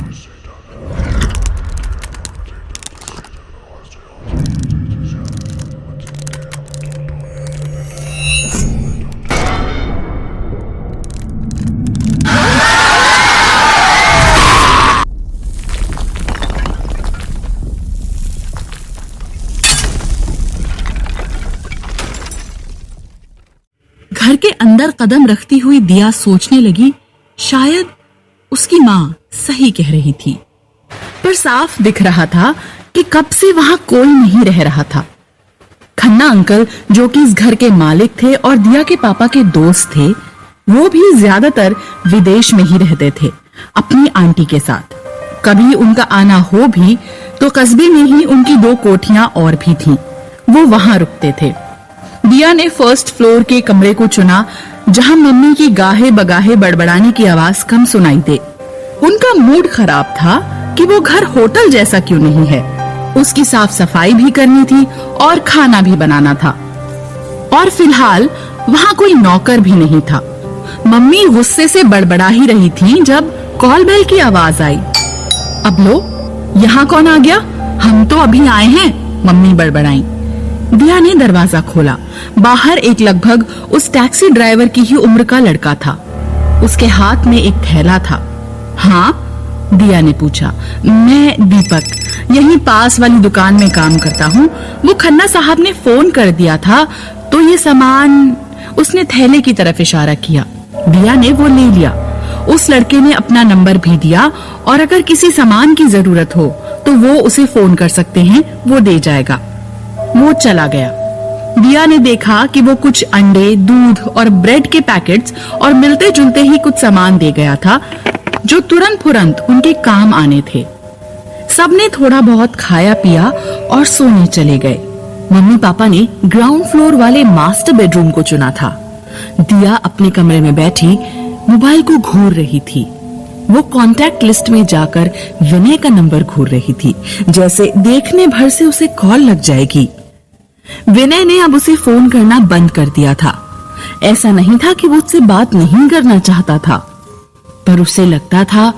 घर के अंदर कदम रखती हुई दिया सोचने लगी, शायद उसकी माँ सही कह रही थी। पर साफ दिख रहा था कि कब से वहां कोई नहीं रह रहा था। खन्ना अंकल, जो कि इस घर के मालिक थे और दिया के पापा के दोस्त थे, वो भी ज्यादातर विदेश में ही रहते थे अपनी आंटी के साथ। कभी उनका आना हो भी तो कस्बे में ही उनकी 2 कोठियां और भी थीं, वो वहां रुकते थे। दिया ने फर्स्ट फ्लोर के कमरे को चुना, जहां मम्मी की गाहे बगाहे बड़बड़ाने की आवाज कम सुनाई दे। उनका मूड खराब था कि वो घर होटल जैसा क्यों नहीं है। उसकी साफ सफाई भी करनी थी और खाना भी बनाना था, और फिलहाल वहां कोई नौकर भी नहीं था। मम्मी गुस्से से बड़बड़ा ही रही थी जब कॉल बेल की आवाज आई। अब लो, यहाँ कौन आ गया? हम तो अभी आए हैं, मम्मी बड़बड़ाई। दिया ने दरवाजा खोला। बाहर एक लगभग उस टैक्सी ड्राइवर की ही उम्र का लड़का था। उसके हाथ में एक थैला था। हाँ, दिया ने पूछा। मैं दीपक, यहीं पास वाली दुकान में काम करता हूँ। वो खन्ना साहब ने फोन कर दिया था तो ये सामान, उसने थैले की तरफ इशारा किया। दिया ने वो ले लिया। उस लड़के ने अपना नंबर भी दिया और अगर किसी सामान की जरूरत हो तो वो उसे फोन कर सकते हैं, वो दे जाएगा। वो चला गया। दिया ने देखा कि वो कुछ अंडे, दूध और ब्रेड के पैकेट्स और मिलते जुलते ही कुछ सामान दे गया था जो तुरंत फुरंत उनके काम आने थे। सबने थोड़ा बहुत खाया पिया और सोने चले गए। मम्मी पापा ने ग्राउंड फ्लोर वाले मास्टर बेडरूम को चुना था। दिया अपने कमरे में बैठी मोबाइल को घूर रही थी। वो कॉन्टैक्ट लिस्ट में जाकर विनय का नंबर घूर रही थी, जैसे देखने भर से उसे कॉल लग जाएगी। विनय ने अब उसे फोन करना बंद कर दिया था। ऐसा नहीं था कि वो उससे बात नहीं करना चाहता था, पर उसे लगता था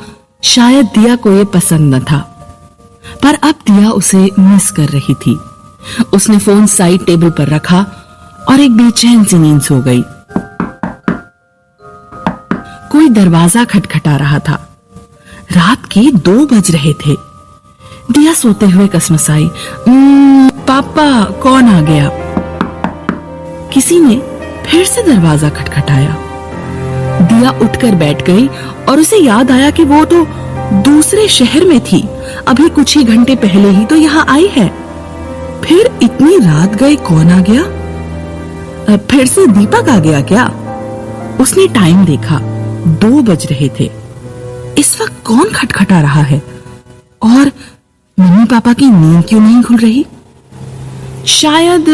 शायद दिया को ये पसंद न था। पर अब दिया उसे मिस कर रही थी। उसने फोन साइड टेबल पर रखा और एक बेचैन सी नींद सो गई। कोई दरवाजा खटखटा रहा था। रात के 2 बज रहे थे। दिया सोते हुए कसमसाई, पापा, कौन आ गया? किसी ने फिर से दरवाजा खटखटाया। दिया उठकर बैठ गई और उसे याद आया कि वो तो दूसरे शहर में थी। अभी कुछ ही घंटे पहले ही तो यहाँ आई है। फिर इतनी रात गए कौन आ गया? फिर से दीपक आ गया क्या? उसने टाइम देखा, 2 बज रहे थे। इस वक्त कौन खटखटा रहा है? और मम्मी पापा की नींद क्यों नहीं खुल रही? शायद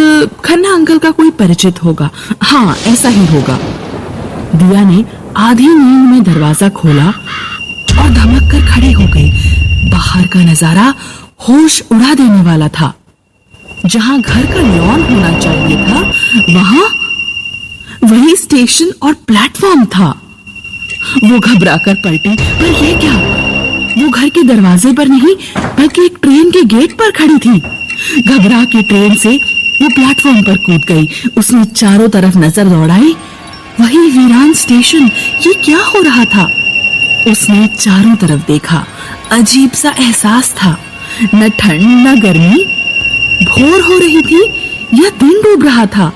खन्ना अंकल का कोई परिचित होगा। हाँ, ऐसा ही होगा। दिया ने आधी नींद में दरवाजा खोला और धमक कर खड़े हो गई। बाहर का नजारा होश उड़ा देने वाला था। जहां घर का लॉन होना चाहिए था, वहां वही स्टेशन और प्लेटफॉर्म था। वो घबरा कर पलटी, पर ये क्या? वो घर के दरवाजे पर नहीं बल्कि एक ट्रेन के गेट पर खड़ी थी। घबरा के ट्रेन से वो प्लेटफॉर्म पर कूद गई। उसने चारों तरफ नजर दौड़ाई। वही वीरान स्टेशन, ये क्या हो रहा था? उसने चारों तरफ देखा। अजीब सा एहसास था, न ठंड न गर्मी। भोर हो रही थी या दिन डूब रहा था,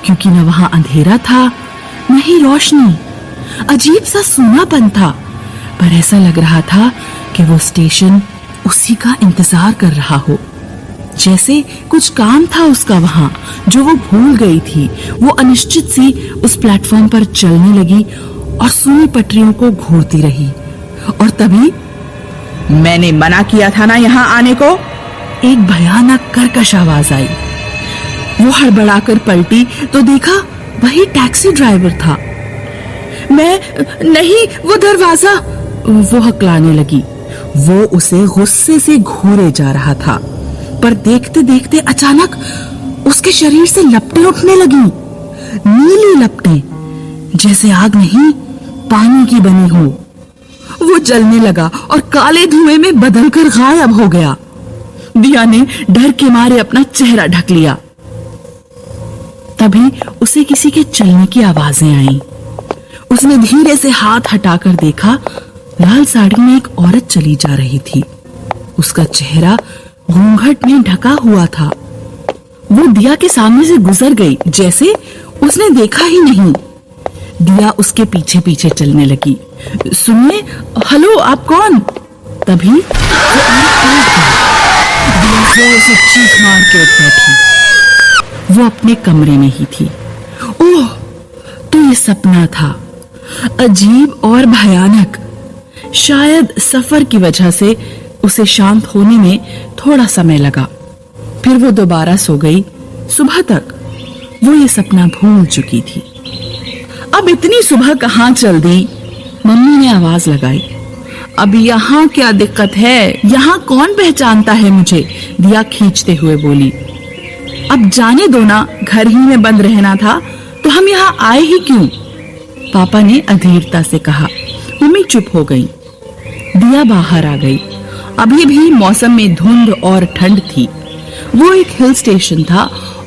क्योंकि न वहां अंधेरा था न ही रोशनी। अजीब सा सूनापन था, पर ऐसा लग रहा था कि वो स्टेशन उसी का इंतजार कर रहा हो। जैसे कुछ काम था उसका वहां जो वो भूल गई थी। वो अनिश्चित सी उस प्लेटफॉर्म पर चलने लगी और सूनी पटरियों को घूरती रही। और तभी, मैंने मना किया था ना यहाँ आने को, एक भयानक कर्कश आवाज आई। वो हड़बड़ाकर पलटी तो देखा वही टैक्सी ड्राइवर था। मैं नहीं, वो दरवाजा, वो हकलाने लगी। वो उसे गुस्से से घूरे जा रहा था, पर देखते देखते अचानक उसके शरीर से लपटें उठने लगी। नीली लपटें, जैसे आग नहीं पानी की बनी हो। वो जलने लगा और काले धुएं में बदलकर गायब हो गया। दिया ने डर के मारे अपना चेहरा ढक लिया। तभी उसे किसी के चलने की आवाजें आईं। उसने धीरे से हाथ हटाकर देखा, लाल साड़ी में एक औरत चली जा रही थी। उसका चेहरा घूंघट में ढका हुआ था। वो दिया के सामने से गुजर गई जैसे उसने देखा ही नहीं। दिया उसके पीछे पीछे चलने लगी। सुनिए, हेलो, आप कौन? तभी दिया जोर से चीख मार के उठ बैठी। वो अपने कमरे में ही थी। ओह, तो ये सपना था, अजीब और भयानक। शायद सफर की वजह से उसे शांत होने में थोड़ा समय लगा। फिर वो दोबारा सो गई। सुबह तक वो ये सपना भूल चुकी थी। अब इतनी सुबह कहाँ चल दी? मम्मी ने आवाज लगाई। अब यहाँ क्या दिक्कत है? यहाँ कौन पहचानता है मुझे? दिया खींचते हुए बोली। अब जाने दो ना, घर ही में बंद रहना था तो हम यहाँ आए ही क्यों? पापा ने अधीरता से कहा। मम्मी चुप हो गई। दिया बाहर आ गई। अभी भी मौसम में धुंध और ठंड थी। वो एक हिल स्टेशन था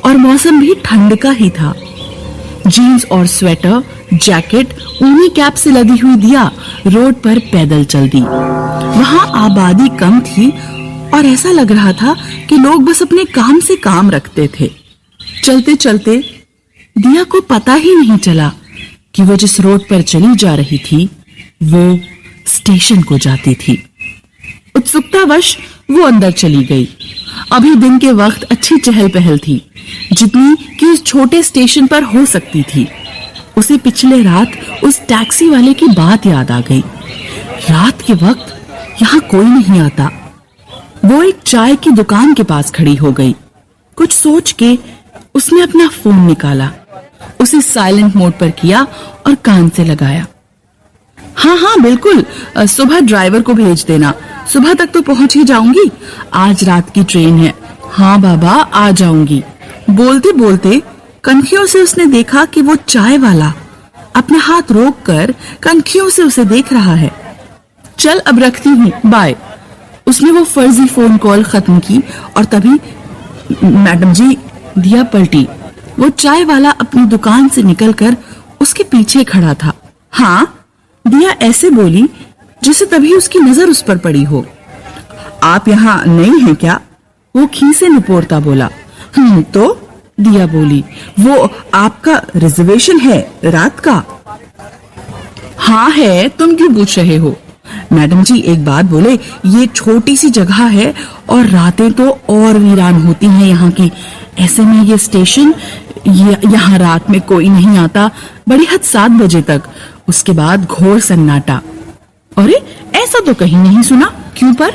और मौसम भी ठंड का ही था। जीन्स और स्वेटर, जैकेट, ऊनी कैप से लदी हुई दिया रोड पर पैदल चल दी। वहां आबादी कम थी और ऐसा लग रहा था कि लोग बस अपने काम से काम रखते थे। चलते चलते दिया को पता ही नहीं चला कि वो जिस रोड पर चली जा रही थी वो स्टेशन को जाती थी। उत्सुकतावश वो अंदर चली गई। अभी दिन के वक्त अच्छी चहल पहल थी, जितनी कि उस छोटे स्टेशन पर हो सकती थी। उसे पिछले रात उस टैक्सी वाले की बात याद आ गई। रात के वक्त यहाँ कोई नहीं आता। वो एक चाय की दुकान के पास खड़ी हो गई। कुछ सोच के उसने अपना फोन निकाला, उसे साइलेंट मोड पर किया और कान से लगाया। हाँ हाँ बिल्कुल, सुबह ड्राइवर को भेज देना, सुबह तक तो पहुंच ही जाऊंगी। आज रात की ट्रेन है। हाँ बाबा, आ जाऊंगी। बोलते बोलते कनखियों से उसने देखा कि वो चाय वाला अपना हाथ रोककर कनखियों से उसे देख रहा है। चल अब रखती हूँ, बाय। उसने वो फर्जी फोन कॉल खत्म की और तभी मैडम जी, दिया पलटी। वो चाय वाला अपनी दुकान से निकलकर उसके पीछे खड़ा था। हाँ, दिया ऐसे बोली जैसे तभी उसकी नजर उस पर पड़ी हो। आप यहाँ नई हैं क्या? वो खी से निपोरता बोला। तो दिया बोली, वो आपका रिजर्वेशन है रात का? हाँ है, तुम क्यों पूछ रहे हो? मैडम जी एक बात बोले, ये छोटी सी जगह है और रातें तो और वीरान होती हैं यहाँ की। ऐसे में ये स्टेशन, यहाँ रात में कोई नहीं आता, बड़ी हद 7 बजे तक। उसके बाद घोर सन्नाटा। अरे ऐसा तो कहीं नहीं सुना, क्यों पर?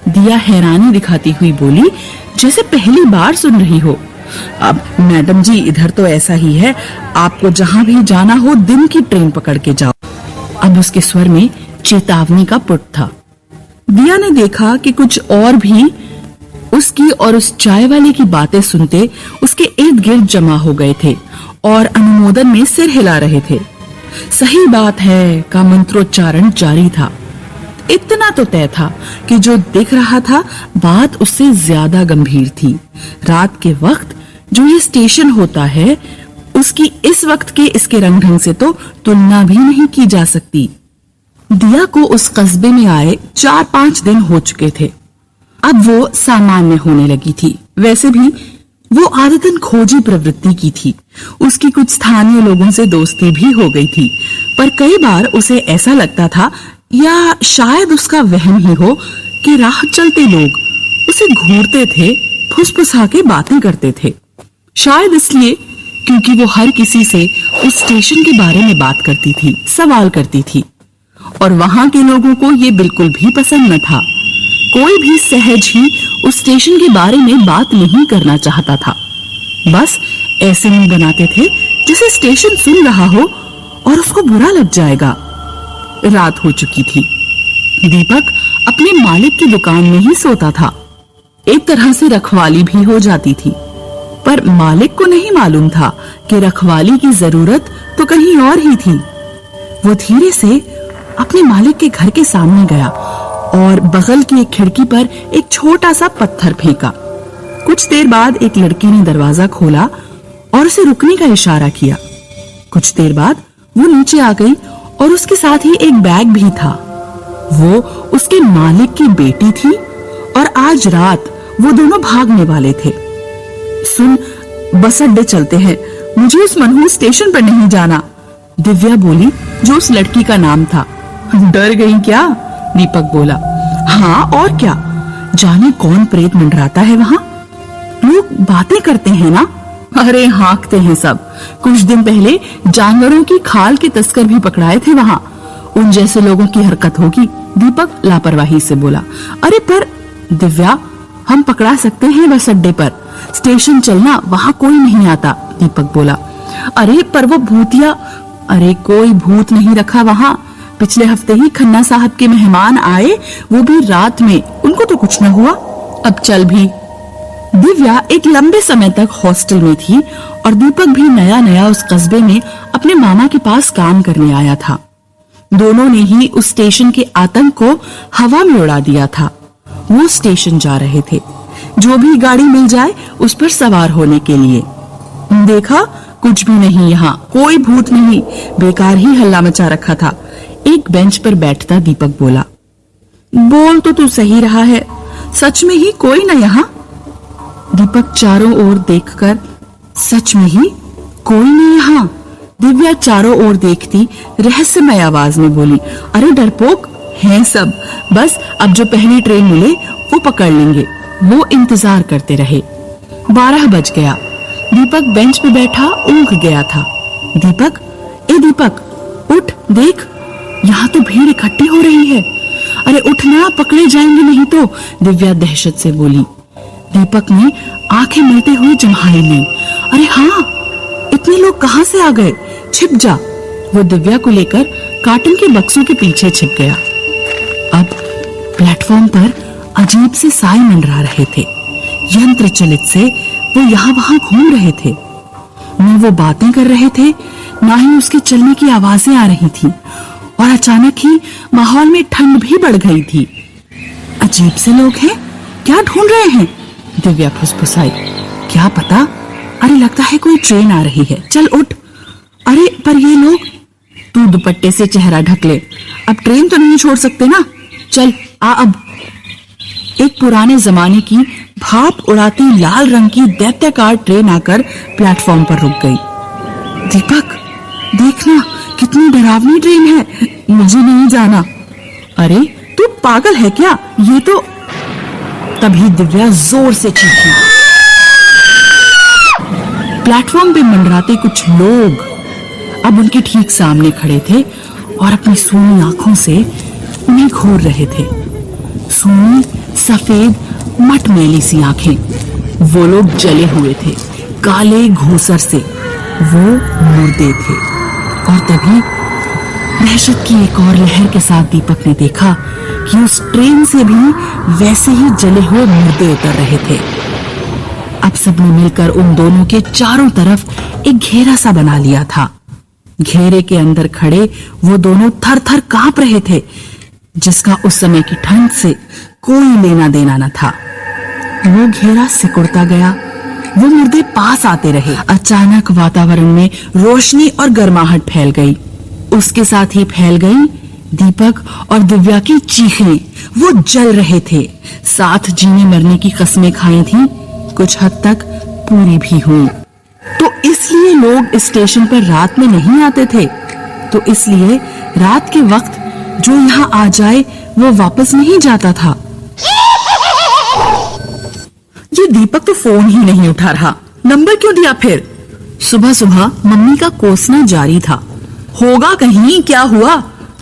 दिया हैरानी दिखाती हुई बोली, जैसे पहली बार सुन रही हो। अब मैडम जी इधर तो ऐसा ही है, आपको जहाँ भी जाना हो दिन की ट्रेन पकड़ के जाओ। अब उसके स्वर में चेतावनी का पुट था। दिया ने देखा कि कुछ और भी उसकी और उस चाय वाले की बातें सुनते उसके इर्द गिर्द जमा हो गए थे और अनुमोदन में सिर हिला रहे थे। सही बात है का मंत्रोच्चारण जारी था। इतना तो तय था कि जो दिख रहा था बात उससे ज्यादा गंभीर थी। रात के वक्त जो ये स्टेशन होता है उसकी इस वक्त के इसके रंग ढंग से तो तुलना भी नहीं की जा सकती। दिया को उस कस्बे में आए 4-5 दिन हो चुके थे। अब वो सामान्य होने लगी थी। वैसे भी वो आदतन खोजी प्रवृत्ति की थी। उसकी कुछ स्थानीय लोगों से दोस्ती भी हो गई थी, पर कई बार उसे ऐसा लगता था, या शायद उसका वहम ही हो, कि राह चलते लोग उसे घूरते थे, फुसफुसा के बातें करते थे। शायद इसलिए क्योंकि वो हर किसी से उस स्टेशन के बारे में बात करती थी, सवाल करती थी, और वहां के लोगों को ये बिल्कुल भी पसंद न था। कोई भी सहज ही उस स्टेशन के बारे में बात नहीं करना चाहता था। बस ऐसे मुंह बनाते थे जैसे स्टेशन सुन रहा हो और उसको बुरा लग जाएगा। रात हो चुकी थी। दीपक अपने मालिक की दुकान में ही सोता था। एक तरह से रखवाली भी हो जाती थी, पर मालिक को नहीं मालूम था कि रखवाली की जरूरत तो कहीं और ही थी। वो धीरे से अपने मालिक के घर के सामने गया और बगल की एक खिड़की पर एक छोटा सा पत्थर फेंका। कुछ देर बाद एक लड़की ने दरवाजा खोला और उसे रुकने का इशारा किया। कुछ देर बाद वो नीचे आ गई और उसके साथ ही एक बैग भी था। वो उसके मालिक की बेटी थी और आज रात वो दोनों भागने वाले थे। सुन, बस अड्डे चलते हैं, मुझे उस मनहूस स्टेशन पर नहीं जाना, दिव्या बोली, जो उस लड़की का नाम था। डर गई क्या? दीपक बोला। हाँ और क्या, जाने कौन प्रेत मंडराता है वहाँ। लोग बातें करते हैं ना। अरे हाँकते हैं सब। कुछ दिन पहले जानवरों की खाल के तस्कर भी पकड़ाए थे वहाँ। उन जैसे लोगों की हरकत होगी, दीपक लापरवाही से बोला। अरे पर दिव्या, हम पकड़ा सकते हैं बस अड्डे पर, स्टेशन चलना, वहाँ कोई नहीं आता, दीपक बोला। अरे पर वो भूतिया। अरे कोई भूत नहीं रखा वहाँ। पिछले हफ्ते ही खन्ना साहब के मेहमान आए, वो भी रात में, उनको तो कुछ न हुआ। अब चल भी। दिव्या एक लंबे समय तक हॉस्टल में थी और दीपक भी नया नया उस कस्बे में अपने मामा के पास काम करने आया था। दोनों ने ही उस स्टेशन के आतंक को हवा में उड़ा दिया था। वो स्टेशन जा रहे थे, जो भी गाड़ी मिल जाए उस पर सवार होने के लिए। देखा, कुछ भी नहीं, यहाँ कोई भूत नहीं, बेकार ही हल्ला मचा रखा था, एक बेंच पर बैठता दीपक बोला। बोल तो तू सही रहा है, सच में ही कोई न यहाँ। दीपक चारों ओर देखकर, सच में ही कोई नहीं यहाँ। दिव्या चारों ओर देखती रहस्यमय आवाज में बोली, अरे डरपोक हैं सब, बस अब जो पहली ट्रेन मिले वो पकड़ लेंगे। वो इंतजार करते रहे। 12 बज गया। दीपक बेंच पे बैठा ऊँघ गया था। दीपक, ए दीपक, उठ, देख, यहाँ तो भीड़ इकट्ठी हो रही है। अरे उठना, पकड़े जाएंगे नहीं तो, दिव्या दहशत से बोली। दीपक ने आंखें मिलते हुए जम्हाई ली। अरे हाँ, इतने लोग कहाँ से आ गए, छिप जा। वो दिव्या को लेकर कार्टन के बक्सों के पीछे छिप गया। अब प्लेटफॉर्म पर अजीब से साए मंडरा रहे थे। यंत्र चलित से वो यहाँ वहां घूम रहे थे। न वो बातें कर रहे थे, ना ही उसके चलने की आवाजें आ रही थी, और अचानक ही माहौल में ठंड भी बढ़ गई थी। अजीब से लोग हैं, क्या ढूंढ रहे हैं, दिव्या फुसफुसाई। क्या पता, अरे लगता है कोई ट्रेन आ रही है, चल उठ। अरे पर ये लोग, तू दुपट्टे से चेहरा ढक ले, अब ट्रेन तो नहीं छोड़ सकते ना, चल आ अब। एक पुराने जमाने की भाप उड़ाती लाल रंग की दैत्याकार ट्रेन आकर प्लेटफॉर्म पर रुक गई। दीपक, देखना कितनी डरावनी ट्रेन है, मुझे नहीं जाना। अरे तू पागल है क्या, ये तो। तभी दिव्या जोर से चीखी। प्लेटफॉर्म पे मंडराते कुछ लोग अब उनके ठीक सामने खड़े थे और अपनी सूनी आंखों से उन्हें घूर रहे थे। सूनी, सफेद, मटमैली सी आंखें। वो लोग जले हुए थे, काले घूसर से, वो मुर्दे थे। और तभी दहशत की एक और लहर के साथ दीपक ने देखा कि उस ट्रेन से भी वैसे ही जले हुए मुर्दे उतर रहे थे। अब सबने मिलकर उन दोनों के चारों तरफ एक घेरा सा बना लिया था। घेरे के अंदर खड़े वो दोनों थर थर कांप रहे थे, जिसका उस समय की ठंड से कोई लेना देना न था। वो घेरा सिकुड़ता गया, वो मुर्दे पास आते रहे। अचानक वातावरण में रोशनी और गर्माहट फैल गई। उसके साथ ही फैल गई दीपक और दिव्या की चीखें। वो जल रहे थे, साथ जीने मरने की कस्में खाई थी, कुछ हद तक पूरी भी हुई। तो इसलिए लोग इस स्टेशन पर रात में नहीं आते थे। तो इसलिए रात के वक्त जो यहाँ आ जाए वो वापस नहीं जाता था। ये दीपक तो फोन ही नहीं उठा रहा, नंबर क्यों दिया फिर? सुबह सुबह मम्मी का कोसना जारी था। होगा कहीं, क्या हुआ?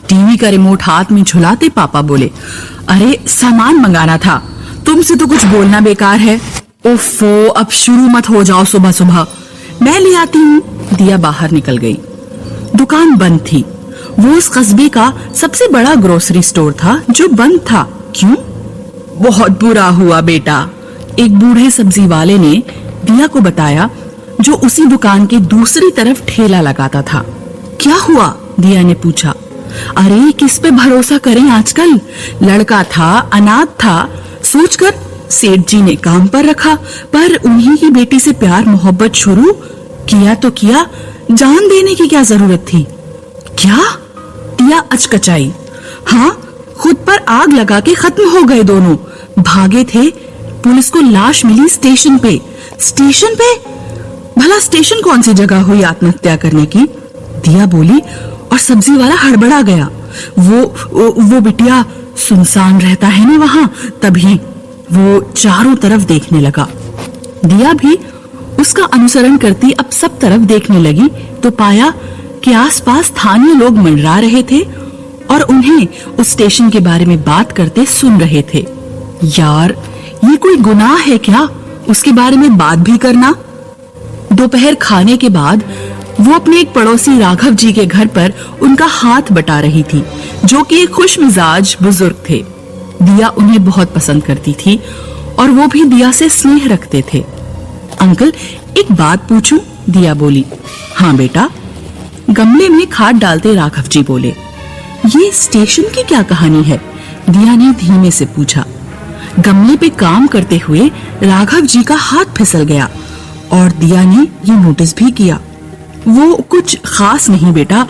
टीवी का रिमोट हाथ में झुलाते पापा बोले, अरे सामान मंगाना था, तुमसे तो कुछ बोलना बेकार है। ओफो, अब शुरू मत हो जाओ सुबह सुबह, मैं ले आती हूँ। दिया बाहर निकल गई। दुकान बंद थी। वो उस कस्बे का सबसे बड़ा ग्रोसरी स्टोर था जो बंद था। क्यों? बहुत बुरा हुआ बेटा, एक बूढ़े सब्जी वाले ने दिया को बताया, जो उसी दुकान के दूसरी तरफ ठेला लगाता था। क्या हुआ? दिया ने पूछा। अरे किस पे भरोसा करें आजकल, लड़का था, अनाथ था, सोचकर सेठ जी ने काम पर रखा, पर उन्हीं की बेटी से प्यार मोहब्बत शुरू किया तो किया, जान देने की क्या जरूरत थी? क्या? दिया अचकचाई। हाँ, खुद पर आग लगा के खत्म हो गए दोनों, भागे थे। पुलिस को लाश मिली स्टेशन पे। स्टेशन पे? भला स्टेशन कौन सी जगह हुई आत्महत्या करने की? दिया बोली और सब्जी वाला हड़बड़ा गया। वो बिटिया सुनसान रहता है ना वहां, तभी वो चारों तरफ देखने लगा। दिया भी उसका अनुसरण करती अब सब तरफ देखने लगी तो पाया कि आसपास स्थानीय लोग मंडरा रहे थे और उन्हें उस स्टेशन के बारे में बात करते सुन रहे थे। यार, ये कोई गुनाह है क्या उसके बारे में बात भी करना? दोपहर खाने के बाद वो अपने एक पड़ोसी राघव जी के घर पर उनका हाथ बटा रही थी, जो कि एक खुशमिजाज बुजुर्ग थे। दिया उन्हें बहुत पसंद करती थी और वो भी दिया से स्नेह रखते थे। अंकल, एक बात पूछूं? दिया बोली। हाँ बेटा। गमले में खाद डालते राघव जी बोले। ये स्टेशन की क्या कहानी है? दिया ने धीमे से पूछा। गमले पे काम करते हुए राघव जी का हाथ फिसल गया और दिया ने ये नोटिस भी किया। वो कुछ खास नहीं बेटा,